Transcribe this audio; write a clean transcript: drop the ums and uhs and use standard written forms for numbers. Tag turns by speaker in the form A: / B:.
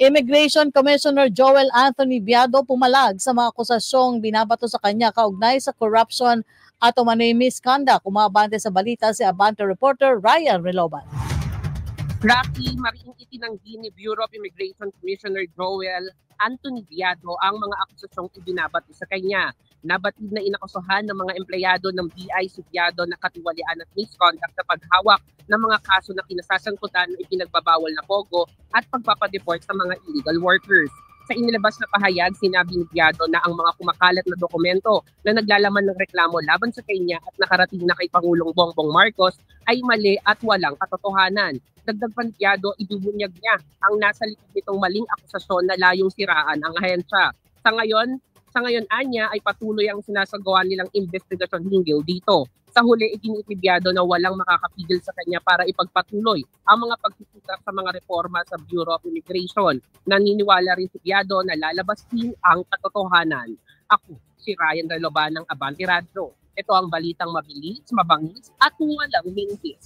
A: Immigration Commissioner Joel Anthony Biado pumalag sa mga akusasyong binabato sa kanya kaugnay sa corruption at umano'y misconduct. Umabante sa balita si Abante reporter Ryan Reloban.
B: Rocky, mariing itinanggi ni Bureau of Immigration Commissioner Joel Anthony Biado ang mga akusasyong ibinabato sa kanya. Nabatid na inakusahan ng mga empleyado ng BI si Biado na katiwalian at misconduct sa paghawak ng mga kaso na kinasasangkutan ng ipinagbabawal na pogo at pagpapadeport sa mga illegal workers. Sa inilabas na pahayag, sinabi ni Biado na ang mga kumakalat na dokumento na naglalaman ng reklamo laban sa kanya at nakarating na kay Pangulong Bongbong Marcos ay mali at walang katotohanan. Dagdag pa ni Biado, ibubunyag niya ang nasa likod nitong maling akusasyon na layong siraan ang ahensya. Sa ngayon anya ay patuloy ang sinasagawa nilang investigasyon hinggil dito. Sa huli, iginiit ni Biado na walang makakapigil sa kanya para ipagpatuloy ang mga pagsusukat sa mga reforma sa Bureau of Immigration. Naniniwala rin si Biado na lalabas din ang katotohanan. Ako, si Ryan Reloban ng Abante Radio. Ito ang balitang mabilis, mabangis at walang mintis.